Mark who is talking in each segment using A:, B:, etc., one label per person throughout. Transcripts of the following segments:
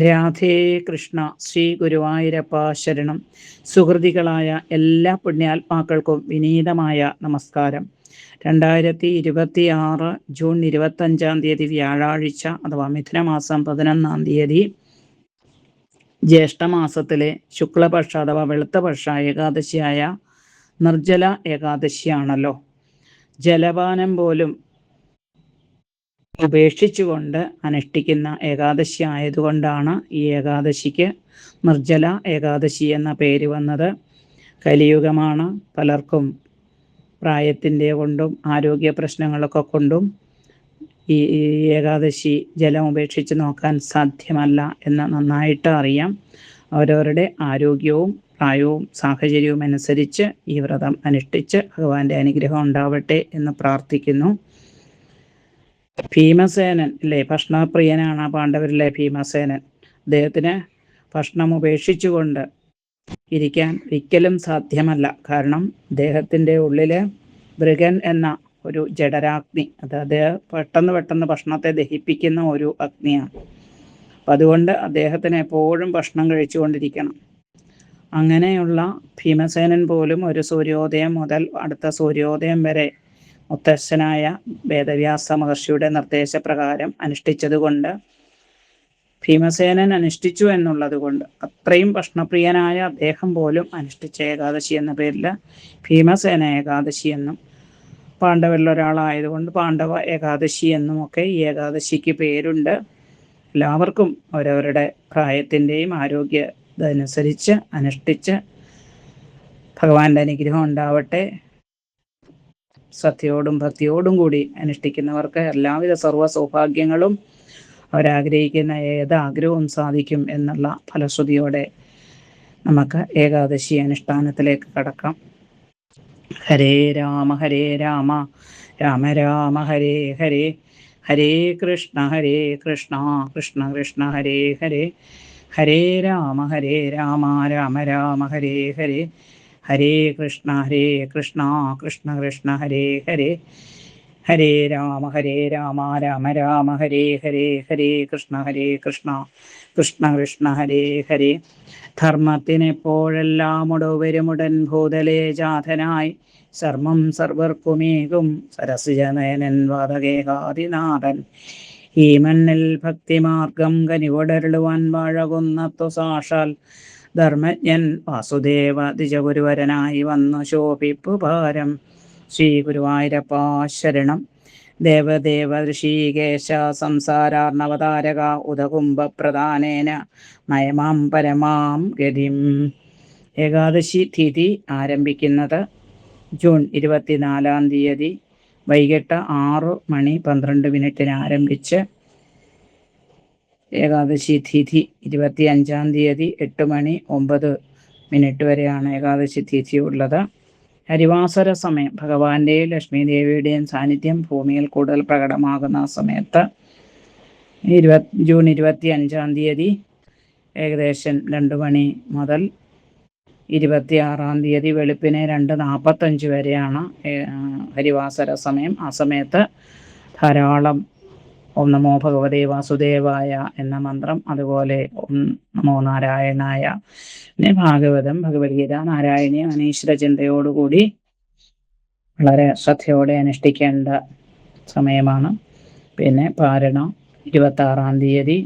A: രാധേ കൃഷ്ണ. ശ്രീ ഗുരുവായൂരപ്പ ശരണം. സുഹൃതികളായ എല്ലാ പുണ്യാത്മാക്കൾക്കും വിനീതമായ നമസ്കാരം. 2026 ജൂൺ 25 വ്യാഴാഴ്ച അഥവാ മിഥുനമാസം 11 ജ്യേഷ്ഠമാസത്തിലെ ശുക്ലപക്ഷ അഥവാ വെളുത്തപക്ഷ ഏകാദശിയായ നിർജ്ജല ഏകാദശിയാണല്ലോ. ജലപാനം പോലും ഉപേക്ഷിച്ചുകൊണ്ട് അനുഷ്ഠിക്കുന്ന ഏകാദശി ആയതുകൊണ്ടാണ് ഈ ഏകാദശിക്ക് നിർജ്ജല ഏകാദശി എന്ന പേര് വന്നത്. കലിയുഗമാണ്. പലർക്കും പ്രായത്തിൻ്റെ കൊണ്ടും ആരോഗ്യ പ്രശ്നങ്ങളൊക്കെ കൊണ്ടും ഈ ഏകാദശി ജലം ഉപേക്ഷിച്ച് നോക്കാൻ സാധ്യമല്ല എന്ന് നന്നായിട്ട് അറിയാം. അവരവരുടെ ആരോഗ്യവും പ്രായവും സാഹചര്യവും അനുസരിച്ച് ഈ വ്രതം അനുഷ്ഠിച്ച് ഭഗവാന്റെ അനുഗ്രഹം ഉണ്ടാവട്ടെ എന്ന് പ്രാർത്ഥിക്കുന്നു. ഭീമസേനൻ അല്ലേ, ഭക്ഷണപ്രിയനാണ് പാണ്ഡവരിലെ ഭീമസേനൻ. അദ്ദേഹത്തിന് ഭക്ഷണം ഉപേക്ഷിച്ചുകൊണ്ട് ഇരിക്കാൻ ഒരിക്കലും സാധ്യമല്ല. കാരണം അദ്ദേഹത്തിൻ്റെ ഉള്ളിൽ ഭൃഗൻ എന്ന ഒരു ജഡരാഗ്നി, അത് അദ്ദേഹം പെട്ടെന്ന് ഭക്ഷണത്തെ ദഹിപ്പിക്കുന്ന ഒരു അഗ്നിയാണ്. അപ്പം അതുകൊണ്ട് അദ്ദേഹത്തിന് എപ്പോഴും ഭക്ഷണം കഴിച്ചുകൊണ്ടിരിക്കണം. അങ്ങനെയുള്ള ഭീമസേനൻ പോലും ഒരു സൂര്യോദയം മുതൽ അടുത്ത സൂര്യോദയം വരെ മുത്തശ്ശനായ വേദവ്യാസ മഹർഷിയുടെ നിർദ്ദേശപ്രകാരം അനുഷ്ഠിച്ചതുകൊണ്ട്, ഭീമസേനൻ അനുഷ്ഠിച്ചു എന്നുള്ളത് കൊണ്ട്, അത്രയും ഭക്ഷണപ്രിയനായ അദ്ദേഹം പോലും അനുഷ്ഠിച്ച ഏകാദശി എന്ന പേരിൽ ഭീമസേന ഏകാദശി എന്നും, പാണ്ഡവരിൽ ഒരാളായതുകൊണ്ട് പാണ്ഡവ ഏകാദശി എന്നുമൊക്കെ ഈ ഏകാദശിക്ക് പേരുണ്ട്. എല്ലാവർക്കും അവരവരുടെ പ്രായത്തിൻ്റെയും ആരോഗ്യ ഇതനുസരിച്ച് അനുഷ്ഠിച്ച് ഭഗവാന്റെ അനുഗ്രഹം ഉണ്ടാവട്ടെ. ശ്രദ്ധയോടും ഭക്തിയോടും കൂടി അനുഷ്ഠിക്കുന്നവർക്ക് എല്ലാവിധ സർവ്വ സൗഭാഗ്യങ്ങളും അവരാഗ്രഹിക്കുന്ന ഏതാഗ്രഹവും സാധിക്കും എന്നുള്ള ഫലശ്രുതിയോടെ നമുക്ക് ഏകാദശി അനുഷ്ഠാനത്തിലേക്ക് കടക്കാം. ഹരേ രാമ രാമ രാമ ഹരേ ഹരേ, ഹരേ കൃഷ്ണ കൃഷ്ണ കൃഷ്ണ ഹരേ ഹരേ, ഹരേ രാമ രാമ രാമ ഹരേ ഹരേ, ഹരേ കൃഷ്ണ കൃഷ്ണ കൃഷ്ണ ഹരേ ഹരേ, ഹരേ രാമ രാമ രാമ ഹരേ ഹരേ, ഹരേ കൃഷ്ണ കൃഷ്ണ കൃഷ്ണ ഹരേ ഹരേ. ധർമ്മത്തിനെപ്പോഴെല്ലാം ഉടവരുമുടൻ ഭൂതലേ ജാതനായി സർമ്മം സർവർക്കുമേകും സരസിജനയനൻ വാതകേകാദിനാഥൻ. ഈ മണ്ണിൽ ഭക്തിമാർഗം കനിവടരുളുവാൻ വാഴകുന്നത്തു സാക്ഷാൽ ധർമ്മജ്ഞൻ വാസുദേവ ദ്വിജഗുരുവരനായി വന്നു ശോഭിപ്പു ഭാരം. ശ്രീ ഗുരുവായൂരപ്പ ശരണം. ദേവദേവ ഋഷികേശ സംസാരാർണവതാരക ഉദകുംഭപ്രധാനേന നയമാം പരമാം ഗതിം. ഏകാദശി തിഥി ആരംഭിക്കുന്നത് ജൂൺ 24 വൈകിട്ട് 6:12 ആരംഭിച്ച് ഏകാദശി തിഥി 25 8:09 വരെയാണ് ഏകാദശി തിഥി ഉള്ളത്. ഹരിവാസര സമയം ഭഗവാന്റെയും ലക്ഷ്മി ദേവിയുടെയും സാന്നിധ്യം ഭൂമിയിൽ കൂടുതൽ പ്രകടമാകുന്ന സമയത്ത് ജൂൺ 25 ഏകദേശം 2 മണി മുതൽ 26 വെളുപ്പിനെ 2:45 വരെയാണ് ഹരിവാസര സമയം. ആ സമയത്ത് ധാരാളം ഓം നമോ ഭഗവതേ വാസുദേവായ എന്ന മന്ത്രം, അതുപോലെ ഓം നമോ നാരായണായ, പിന്നെ ഭാഗവതം, ഭഗവത്ഗീത, നാരായണീയം അനീശ്വര ചിന്തയോടുകൂടി വളരെ ശ്രദ്ധയോടെ അനുഷ്ഠിക്കേണ്ട സമയമാണ്. പിന്നെ പാരണം 26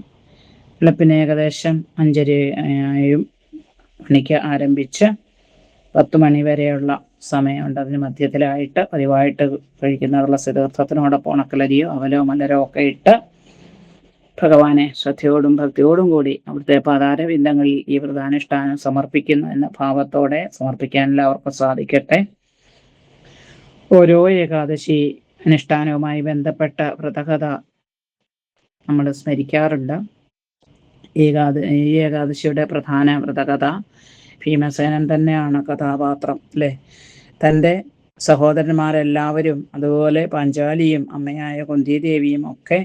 A: വെളുപ്പിന് ഏകദേശം 5:30 ആരംഭിച്ച് 10 മണി വരെയുള്ള സമയമുണ്ട്. അതിന് മധ്യത്തിലായിട്ട് പതിവായിട്ട് കഴിക്കുന്ന തുളസി തീർത്ഥത്തിനോടൊപ്പം ഉണക്കലരിയോ അവലോ മലരോ ഒക്കെ ഇട്ട് ഭഗവാനെ ശ്രദ്ധയോടും ഭക്തിയോടും കൂടി അവിടുത്തെ പാതാരവിന്ദങ്ങളിൽ ഈ വ്രതാനുഷ്ഠാനം സമർപ്പിക്കുന്നു എന്ന ഭാവത്തോടെ സമർപ്പിക്കാൻ എല്ലാവർക്കും സാധിക്കട്ടെ. ഓരോ ഏകാദശി അനുഷ്ഠാനവുമായി ബന്ധപ്പെട്ട വ്രതകഥ നമ്മൾ സ്മരിക്കാറുണ്ട്. ഈ ഏകാദശിയുടെ പ്രധാന വ്രതകഥ ഭീമസേനൻ തന്നെയാണ് കഥാപാത്രം അല്ലേ. തൻ്റെ സഹോദരന്മാരെല്ലാവരും, അതുപോലെ പാഞ്ചാലിയും അമ്മയായ കുന്തിദേവിയും ഒക്കെ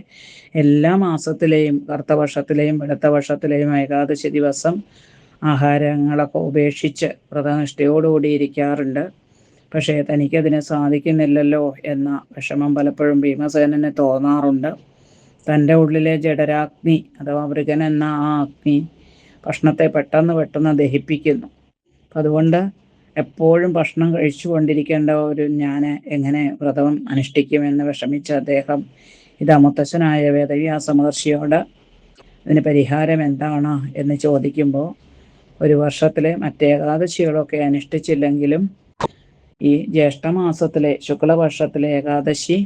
A: എല്ലാ മാസത്തിലെയും കറുത്തപക്ഷത്തിലെയും വെളുത്തപക്ഷത്തിലെയും ഏകാദശി ദിവസം ആഹാരങ്ങളൊക്കെ ഉപേക്ഷിച്ച് വ്രതനിഷ്ഠയോടുകൂടി ഇരിക്കാറുണ്ട്. പക്ഷേ തനിക്കതിന് സാധിക്കുന്നില്ലല്ലോ എന്ന വിഷമം പലപ്പോഴും ഭീമസേനന് തോന്നാറുണ്ട്. തൻ്റെ ഉള്ളിലെ ജഠരാഗ്നി അഥവാ വൃകൻ എന്ന ആ അഗ്നി ഭക്ഷണത്തെ പെട്ടെന്ന് ദഹിപ്പിക്കുന്നു. അപ്പം അതുകൊണ്ട് എപ്പോഴും ഭക്ഷണം കഴിച്ചു കൊണ്ടിരിക്കേണ്ട ഒരു ഞാൻ എങ്ങനെ വ്രതം അനുഷ്ഠിക്കുമെന്ന് വിഷമിച്ച അദ്ദേഹം ഇതാ മുത്തച്ഛനായ വേദവ്യാസ മഹർഷിയോട് അതിന് പരിഹാരം എന്താണ് എന്ന് ചോദിക്കുമ്പോൾ, ഒരു വർഷത്തിലെ മറ്റേകാദശികളൊക്കെ അനുഷ്ഠിച്ചില്ലെങ്കിലും ഈ ജ്യേഷ്ഠമാസത്തിലെ ശുക്ലപക്ഷത്തിലെ ഏകാദശി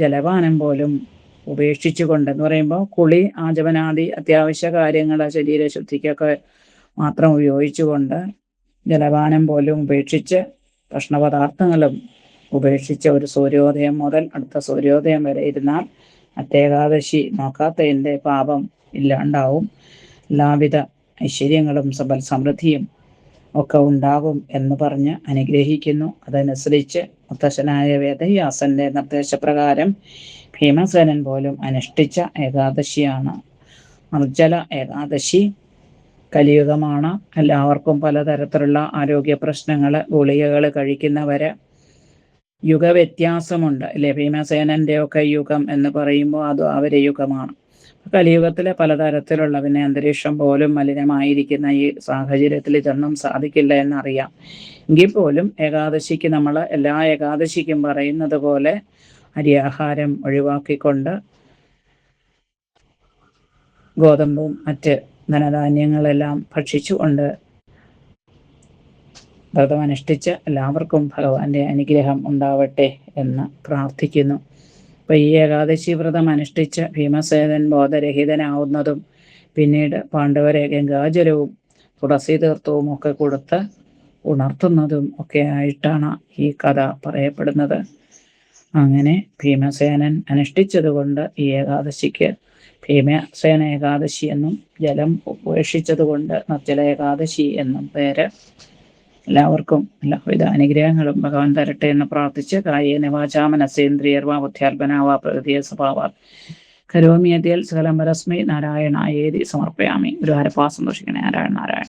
A: ജലപാനം പോലും ഉപേക്ഷിച്ചുകൊണ്ടെന്ന് പറയുമ്പോൾ കുളി, ആചമനാദി അത്യാവശ്യ കാര്യങ്ങൾ ശരീരശുദ്ധിക്കൊക്കെ മാത്രം ഉപയോഗിച്ചുകൊണ്ട് ജലപാനം പോലും ഉപേക്ഷിച്ച് ഭക്ഷണപദാർത്ഥങ്ങളും ഉപേക്ഷിച്ച് ഒരു സൂര്യോദയം മുതൽ അടുത്ത സൂര്യോദയം വരെ ഇരുന്നാൽ മറ്റേകാദശി നോക്കാത്തതിൻ്റെ പാപം ഇല്ലാണ്ടാവും. എല്ലാവിധ ഐശ്വര്യങ്ങളും സമ്പൽ സമൃദ്ധിയും ഒക്കെ ഉണ്ടാകും എന്ന് പറഞ്ഞ് അനുഗ്രഹിക്കുന്നു. അതനുസരിച്ച് മുത്തശ്ശനായ വേദവ്യാസന്റെ നിർദ്ദേശപ്രകാരം ഭീമസേനൻ പോലും അനുഷ്ഠിച്ച ഏകാദശിയാണ് നിർജ്ജല ഏകാദശി. കലിയുഗമാണ്. എല്ലാവർക്കും പലതരത്തിലുള്ള ആരോഗ്യ പ്രശ്നങ്ങൾ, ഗുളികകൾ കഴിക്കുന്നവര്, യുഗവ്യത്യാസമുണ്ട് അല്ലേ? ഭീമസേനന്റെ ഒക്കെ യുഗം എന്ന് പറയുമ്പോൾ അത് യുഗമാണ്. കലിയുഗത്തിലെ പലതരത്തിലുള്ള, പിന്നെ അന്തരീക്ഷം പോലും മലിനമായിരിക്കുന്ന ഈ സാഹചര്യത്തിൽ ഇതൊന്നും സാധിക്കില്ല എന്നറിയാം. എങ്കിൽ പോലും ഏകാദശിക്ക് നമ്മൾ എല്ലാ ഏകാദശിക്കും പറയുന്നത് പോലെ അരിയാഹാരം ഒഴിവാക്കിക്കൊണ്ട് ഗോതമ്പും മറ്റ് ധനധാന്യങ്ങളെല്ലാം ഭക്ഷിച്ചുകൊണ്ട് വ്രതം അനുഷ്ഠിച്ച് എല്ലാവർക്കും ഭഗവാന്റെ അനുഗ്രഹം ഉണ്ടാവട്ടെ എന്ന് പ്രാർത്ഥിക്കുന്നു. അപ്പോൾ ഈ ഏകാദശി വ്രതം അനുഷ്ഠിച്ച് ഭീമസേനൻ ബോധരഹിതനാവുന്നതും പിന്നീട് പാണ്ഡവരെ ഗംഗാജലവും തുളസി തീർത്ഥവും ഒക്കെ കൊടുത്ത് ഉണർത്തുന്നതും ഒക്കെ ആയിട്ടാണ് ഈ കഥ പറയപ്പെടുന്നത്. അങ്ങനെ ഭീമസേനൻ അനുഷ്ഠിച്ചതുകൊണ്ട് ഈ ഏകാദശിക്ക് ഭീമസേന ഏകാദശി എന്നും ജലം ഉപേക്ഷിച്ചതുകൊണ്ട് നിർജ്ജല ഏകാദശി എന്നും പേര്. എല്ലാവർക്കും എല്ലാവിധ അനുഗ്രഹങ്ങളും ഭഗവാൻ തരട്ടെ എന്ന് പ്രാർത്ഥിച്ച് കായേന വാചാ മനസേന്ദ്രിയർവാ ബുദ്ധ്യാത്മനാവാ പ്രകൃതിയെ സ്വഭാവാൽ കരോമി യതിൽ സകലം പരസ്മൈ നാരായണായേതി സമർപ്പയാമി. ഗുരുവായൂരപ്പാ സന്തോഷിക്കണേ. നാരായണ നാരായണ.